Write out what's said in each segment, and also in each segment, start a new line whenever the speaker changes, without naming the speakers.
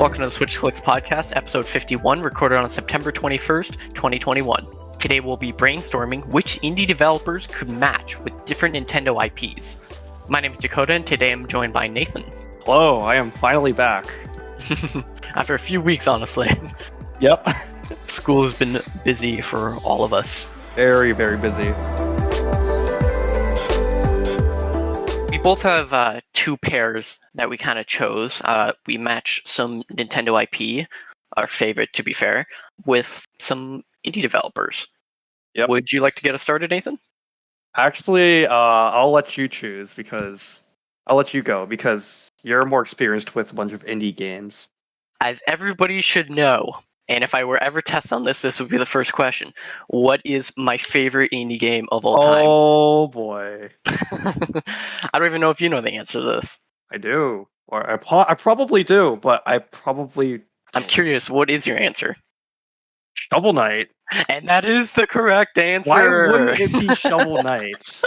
Welcome to the SwitchClicksPodcast, episode 51, recorded on September 21st, 2021. Today we'll be brainstorming which indie developers could match with different Nintendo IPs. My name is Dakota, and today I'm joined by Nathan.
Hello, I am finally back.
After a few weeks, honestly.
Yep.
School has been busy for all of us.
Very, very busy.
We both have two pairs that we kind of chose. We match some Nintendo IP, our favorite to be fair, with some indie developers.
Yep.
Would you like to get us started, Nathan?
Actually, I'll let you choose because I'll let you go because you're more experienced with a bunch of indie games.
As everybody should know, and if I were ever test on this would be the first question. What is my favorite indie game of all time?
Oh boy.
I don't even know if you know the answer to this.
I do. Or I probably do, but I probably
I'm curious, what is your answer?
Shovel Knight.
And that is the correct answer.
Why wouldn't it be Shovel Knight?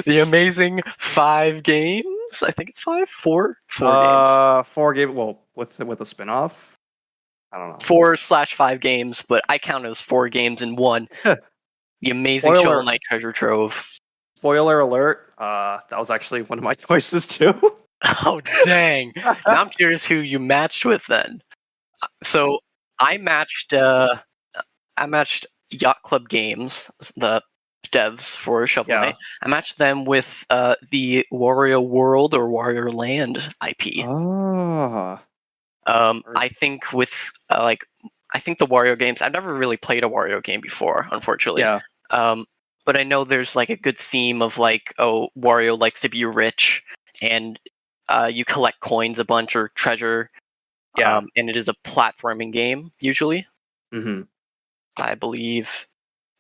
The amazing 5 games? I think it's 5? 4 games.
4 games. Well, with a spin-off? I don't know.
4/5 games, but I count it as 4 games in one. The amazing Shovel Knight Treasure Trove.
Spoiler alert, that was actually one of my choices too.
Oh, dang. Now I'm curious who you matched with then. So I matched Yacht Club Games, the devs for Shovel Knight. I matched them with the Wario World or Wario Land IP. I think with I think the Wario games. I've never really played a Wario game before, unfortunately.
Yeah.
But I know there's like a good theme of like, oh, Wario likes to be rich, and you collect coins a bunch or treasure.
Yeah.
And it is a platforming game usually.
Mm-hmm.
I believe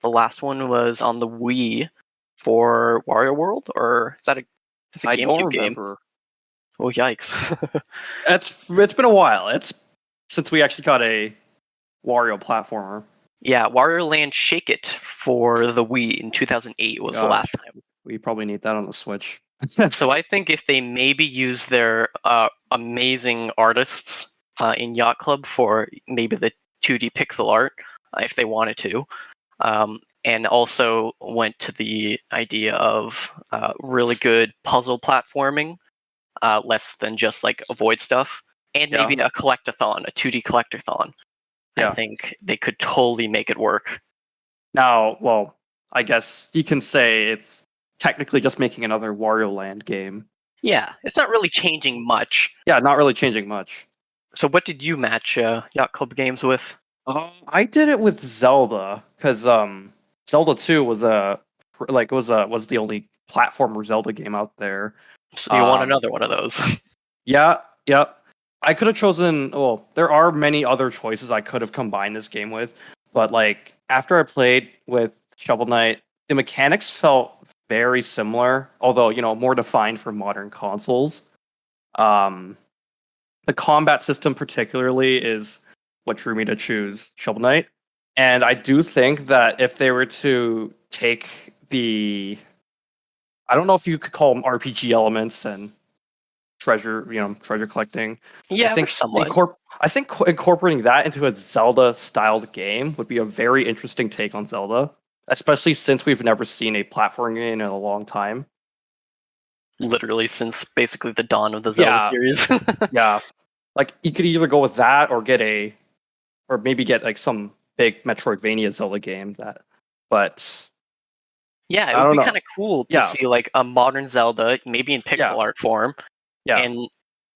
the last one was on the Wii for Wario World, or is that a
I
GameCube
don't
game?
remember.
Oh, yikes.
It's been a while. It's since we actually got a Wario platformer.
Yeah, Wario Land Shake It for the Wii in 2008 was the last time.
We probably need that on the Switch.
So I think if they maybe use their amazing artists in Yacht Club for maybe the 2D pixel art, if they wanted to, and also went to the idea of really good puzzle platforming, less than just like avoid stuff, and maybe a collectathon, a 2D collectathon. I think they could totally make it work.
Now, well, I guess you can say it's technically just making another Wario Land game.
Yeah, it's not really changing much.
Yeah, not really changing much.
So what did you match Yacht Club games with?
I did it with Zelda because Zelda 2 was was the only platformer Zelda game out there.
So you want another one of those?
Yeah. I could have chosen. Well, there are many other choices I could have combined this game with, but like after I played with Shovel Knight, the mechanics felt very similar, although more defined for modern consoles. The combat system particularly is what drew me to choose Shovel Knight, and I do think that if they were to take the, I don't know if you could call them RPG elements and treasure collecting.
Yeah,
I think incorporating that into a Zelda-styled game would be a very interesting take on Zelda, especially since we've never seen a platforming game in a long time.
Literally since basically the dawn of the Zelda series.
Yeah, like you could either go with that or maybe get like some big Metroidvania Zelda game but.
Yeah, it would be kind of cool to see like a modern Zelda, maybe in pixel art form.
Yeah.
And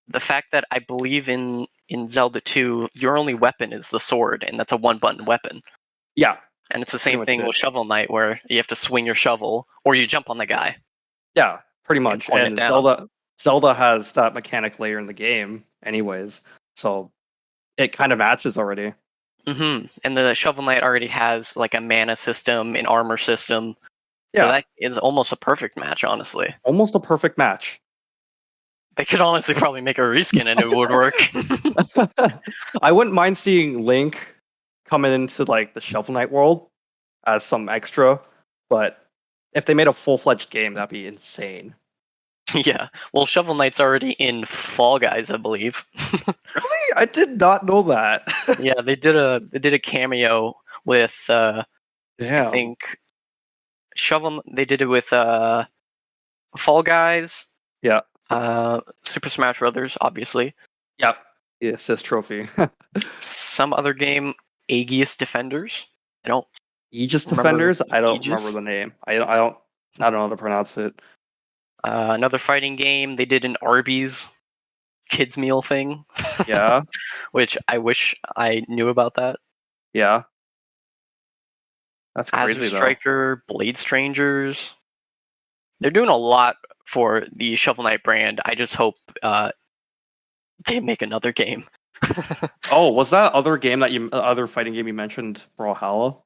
the fact that I believe in Zelda 2, your only weapon is the sword, and that's a one-button weapon.
Yeah.
And it's the same thing with Shovel Knight, where you have to swing your shovel, or you jump on the guy.
Yeah, pretty much. And Zelda has that mechanic layer in the game anyways, so it kind of matches already.
Mm-hmm. And the Shovel Knight already has like a mana system, an armor system. So that is almost a perfect match, honestly.
Almost a perfect match.
They could honestly probably make a reskin and it would work.
I wouldn't mind seeing Link coming into like the Shovel Knight world as some extra, but if they made a full-fledged game, that'd be insane.
Yeah. Well, Shovel Knight's already in Fall Guys, I believe.
Really? I did not know that.
Yeah, they did a cameo with I
Damn.
think Shovel. They did it with Fall Guys,
Yeah.
Super Smash Brothers, obviously.
Yep. The assist trophy.
Some other game, Aegis Defenders. I don't
Aegis
remember
Defenders? I don't remember
Aegis.
the name. I don't know how to pronounce it.
Another fighting game. They did an Arby's kids meal thing.
Yeah.
Which I wish I knew about that.
Yeah. That's
Azure
crazy though.
Striker, Blade Strangers. They're doing a lot for the Shovel Knight brand. I just hope they make another game.
Oh, was that other game that other fighting game you mentioned, Brawlhalla?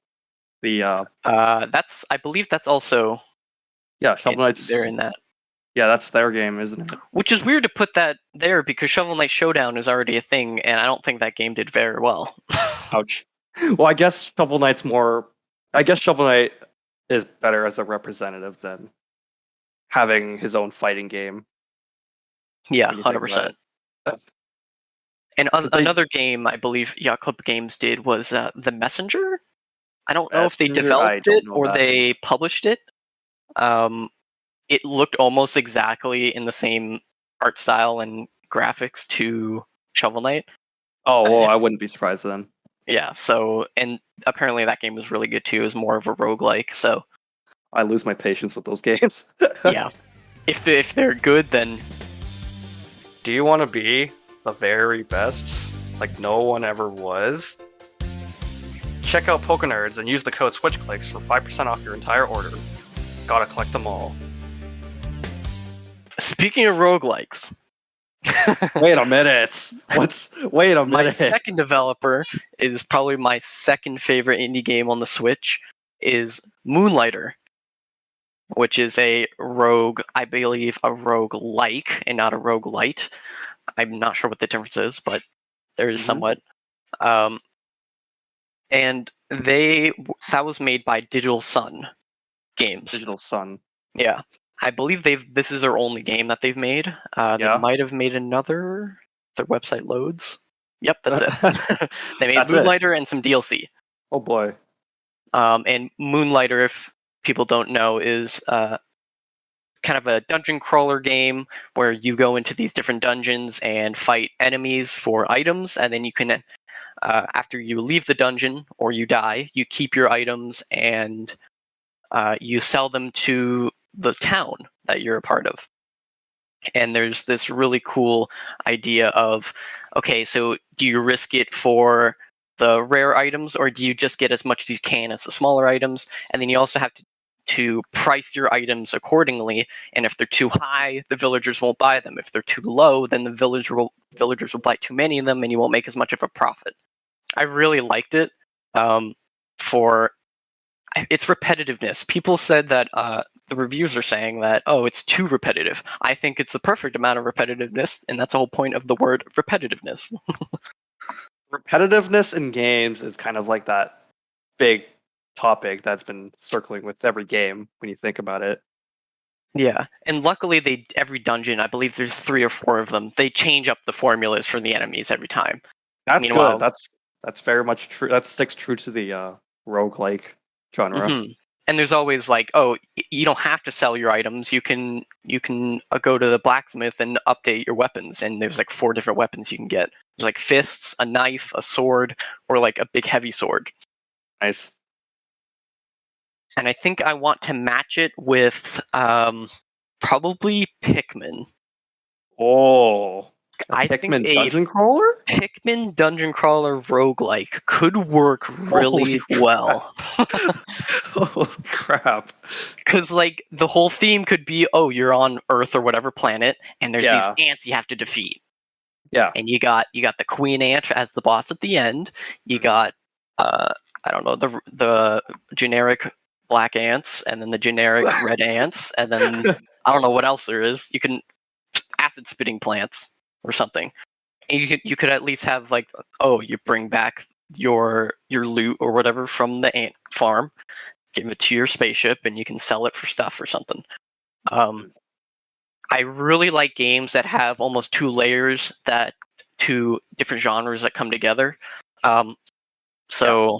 The
I believe that's also
yeah, Shovel Knight's.
they're in that.
Yeah, that's their game, isn't it?
Which is weird to put that there because Shovel Knight Showdown is already a thing, and I don't think that game did very well.
Ouch. Well, I guess Shovel Knight's more. I guess Shovel Knight is better as a representative than having his own fighting game.
Yeah,
when you think
100%.
about it.
And
Did they-
another game I believe Yacht Club Games did was The Messenger. I don't know if they
Messenger? I
developed
don't
it
know
or
what that
they
is.
published it. It looked almost exactly in the same art style and graphics to Shovel Knight.
Oh, well, I wouldn't be surprised then.
Yeah, so, and apparently that game was really good too. It was more of a roguelike, so
I lose my patience with those games.
yeah. If they're good, then
Do you want to be the very best, like no one ever was? Check out PokeNerds and use the code SwitchClicks for 5% off your entire order. Gotta collect them all.
speaking of roguelikes,
Wait a minute. Wait a
my
minute.
second developer is probably my second favorite indie game on the Switch is Moonlighter, which is a rogue, I believe a rogue-like and not a roguelite. I'm not sure what the difference is, but there is
Mhm.
somewhat. And that was made by Digital Sun Games.
Digital Sun.
Yeah. I believe this is their only game that they've made. They
Yeah.
might have made another. Their website loads. Yep, that's it. They made
That's it.
Moonlighter and some DLC.
Oh boy.
And Moonlighter, if people don't know, is kind of a dungeon crawler game where you go into these different dungeons and fight enemies for items, and then you can, after you leave the dungeon or you die, you keep your items and you sell them to the town that you're a part of. And there's this really cool idea of, okay, so do you risk it for the rare items, or do you just get as much as you can as the smaller items? And then you also have to price your items accordingly. And if they're too high, the villagers won't buy them. If they're too low, then the villagers will buy too many of them, and you won't make as much of a profit. I really liked it for its repetitiveness. People said that the reviews are saying that, oh, it's too repetitive. I think it's the perfect amount of repetitiveness, and that's the whole point of the word repetitiveness.
Repetitiveness in games is kind of like that big topic that's been circling with every game when you think about it.
Yeah, and luckily every dungeon, I believe there's 3 or 4 of them, they change up the formulas for the enemies every time.
That's
Meanwhile-
good. That's very much true. That sticks true to the roguelike genre.
Mhm. And there's always like, oh, you don't have to sell your items. You can go to the blacksmith and update your weapons. And there's like 4 different weapons you can get. There's like fists, a knife, a sword, or like a big heavy sword.
Nice.
And I think I want to match it with probably Pikmin.
Oh,
I think
Pikmin
a
dungeon crawler?
Pikmin dungeon crawler roguelike could work really
Holy
well.
Oh crap!
Because like the whole theme could be, oh, you're on Earth or whatever planet, and there's
Yeah.
these ants you have to defeat.
Yeah.
And you got the queen ant as the boss at the end. You got I don't know, the generic black ants, and then the generic red ants, and then I don't know what else there is. You can acid spitting plants or something. And you could at least have like, oh, you bring back your loot or whatever from the ant farm, give it to your spaceship, and you can sell it for stuff or something. I really like games that have almost 2 layers that two different genres that come together. So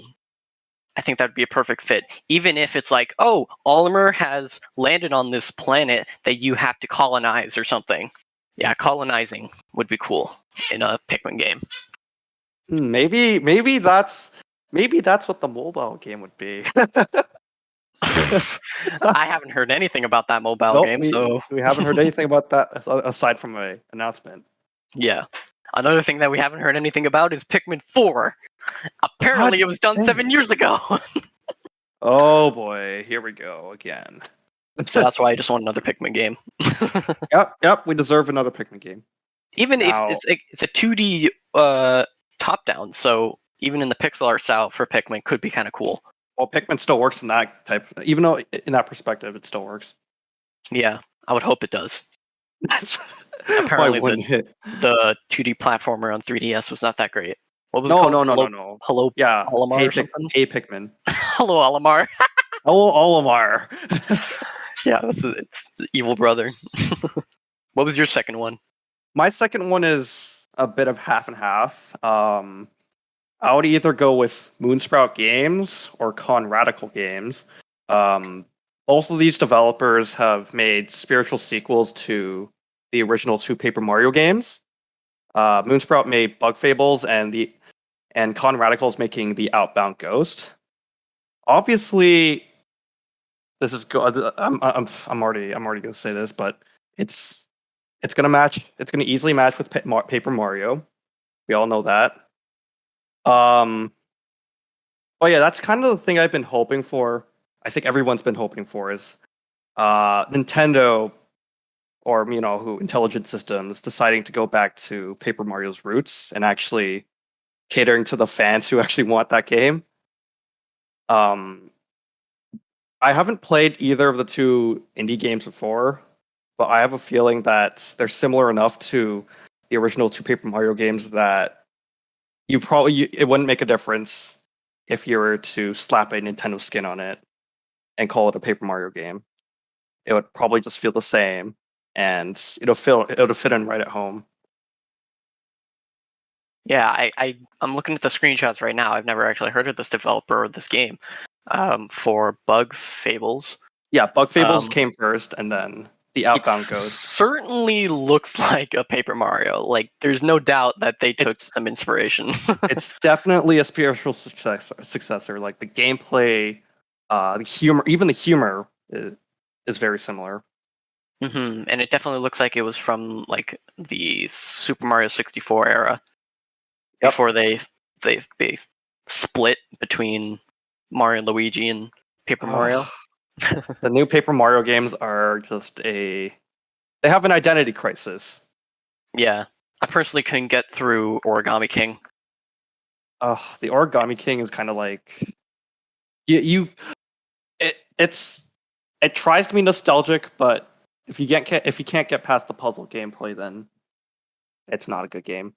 I think that'd be a perfect fit. Even if it's like, oh, Olimar has landed on this planet that you have to colonize or something. Yeah, colonizing would be cool in a Pikmin game.
Maybe that's what the mobile game would be.
I haven't heard anything about that mobile game, so
we haven't heard anything about that aside from an announcement.
yeah. Another thing that we haven't heard anything about is Pikmin 4. Apparently, it was done 7 years ago.
Oh boy, here we go again.
So that's why I just want another Pikmin game.
Yep, we deserve another Pikmin game.
Even if it's a 2D top-down, so even in the pixel art style for Pikmin could be kind of cool.
Well, Pikmin still works in that type, even though in that perspective it still works.
Yeah, I would hope it does.
That's
apparently the 2D platformer on 3DS was not that great. What was it called?
No.
Hello,
yeah,
Olimar
hey,
or something?
Hey Pikmin.
Hello, Olimar.
Hello, Olimar.
Yeah, it's the evil brother. What was your second one?
My second one is a bit of half and half. I would either go with Moonsprout Games or Conradical Games. Both of these developers have made spiritual sequels to the original two Paper Mario games. Moonsprout made Bug Fables, and Conradical is making the Outbound Ghost. Obviously, this is good. I'm already gonna say this, but it's gonna match. It's gonna easily match with Paper Mario. We all know that. But yeah, that's kind of the thing I've been hoping for. I think everyone's been hoping for is Nintendo, or who Intelligent Systems, deciding to go back to Paper Mario's roots and actually catering to the fans who actually want that game. I haven't played either of the two indie games before, but I have a feeling that they're similar enough to the original two Paper Mario games that it wouldn't make a difference if you were to slap a Nintendo skin on it and call it a Paper Mario game. It would probably just feel the same, and it'll fit in right at home.
Yeah, I'm looking at the screenshots right now. I've never actually heard of this developer or this game. For Bug Fables.
Yeah, Bug Fables came first, and then the Outbound Ghost.
Certainly looks like a Paper Mario. Like, there's no doubt that they took some inspiration.
It's definitely a spiritual successor. Like the gameplay, the humor, even the humor is very similar.
Mm-hmm. And it definitely looks like it was from like the Super Mario 64 era, before they split between Mario and Luigi and Paper Mario.
The new Paper Mario games are just they have an identity crisis. Yeah.
I personally couldn't get through Origami King.
The Origami King is kind of like it tries to be nostalgic, but if you can't get past the puzzle gameplay, then it's not a good game.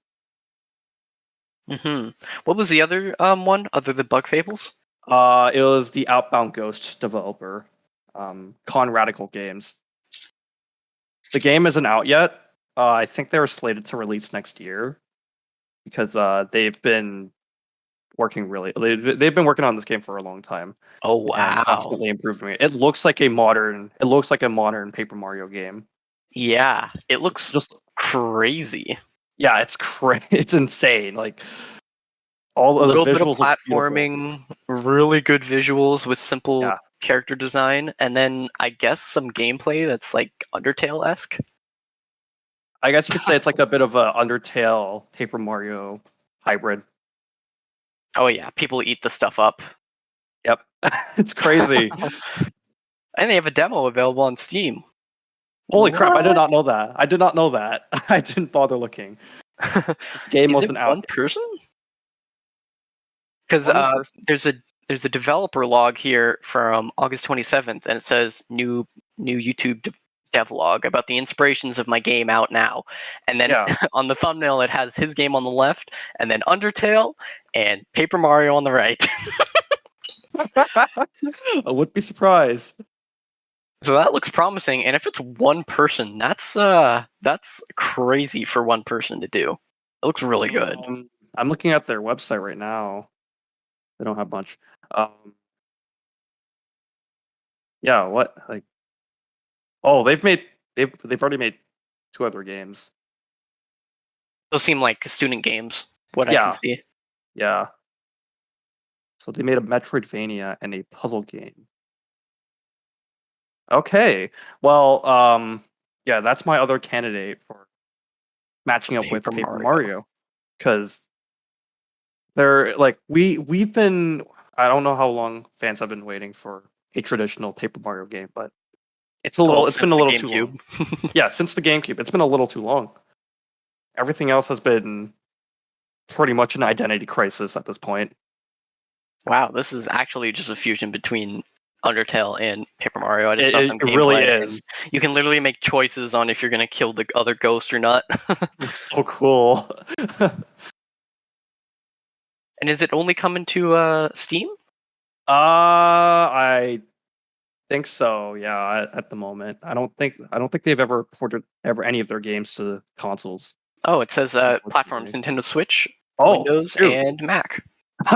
Mm-hmm. What was the other one other than Bug Fables?
It was the Outbound Ghost developer, Conradical Games. The game isn't out yet. I think they were slated to release next year because they've been working they've been working on this game for a long time.
Oh wow!
And constantly improving it. It looks like a modern Paper Mario game.
Yeah, it looks just crazy.
Yeah, it's insane. Like all of the visuals,
bit of platforming, really good visuals with simple character design, and then I guess some gameplay that's like Undertale-esque.
I guess you could say it's like a bit of a Undertale Paper Mario hybrid.
Oh yeah, people eat the stuff up.
Yep, it's crazy.
And they have a demo available on Steam.
Holy crap! I did not know that. I didn't bother looking. Game wasn't out.
One person? Because there's a developer log here from August 27th, and it says new YouTube devlog about the inspirations of my game out now. And then on the thumbnail, it has his game on the left, and then Undertale and Paper Mario on the right.
I wouldn't be surprised.
So that looks promising, and if it's one person, that's crazy for one person to do. looks really good.
I'm looking at their website right now. They don't have much. Yeah, what like? Oh, they've already made 2 other games.
Those seem like student games. What I
Yeah.
can see.
Yeah. So they made a Metroidvania and a puzzle game. Okay. Well, yeah, that's my other candidate for matching up with
Paper
Paper
Mario.
Mario. Because they're like we've been, I don't know how long fans have been waiting for a traditional Paper Mario game, but it's been a
Since
little
the
too long.
GameCube.
Yeah, since the GameCube, it's been a little too long. Everything else has been pretty much an identity crisis at this point.
Wow, this is actually just a fusion between Undertale and Paper Mario. I just saw some
It really
gameplay,
is.
and you can literally make choices on if you're gonna kill the other ghost or not.
It's so cool.
And is it only coming to Steam?
I think so. Yeah, at the moment, I don't think they've ever ported any of their games to consoles.
Oh, it says
Unfortunately.
platforms: Nintendo Switch,
Oh,
Windows,
shoot.
and Mac.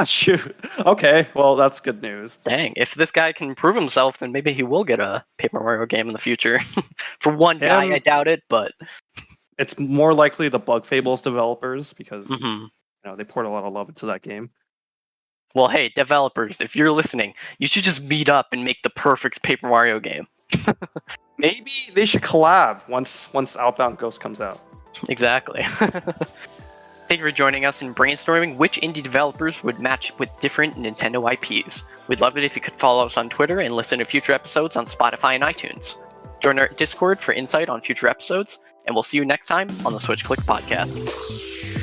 Shoot. Okay, well that's good news.
Dang, if this guy can prove himself, then maybe he will get a Paper Mario game in the future. For one guy, I doubt it, but
it's more likely the Bug Fables developers because
Mhm.
you know they poured a lot of love into that game.
Well, hey, developers, if you're listening, you should just meet up and make the perfect Paper Mario game.
Maybe they should collab once Outbound Ghost comes out.
Exactly. Thank you for joining us in brainstorming which indie developers would match with different Nintendo IPs. We'd love it if you could follow us on Twitter and listen to future episodes on Spotify and iTunes. Join our Discord for insight on future episodes, and we'll see you next time on the Switch Clicks Podcast.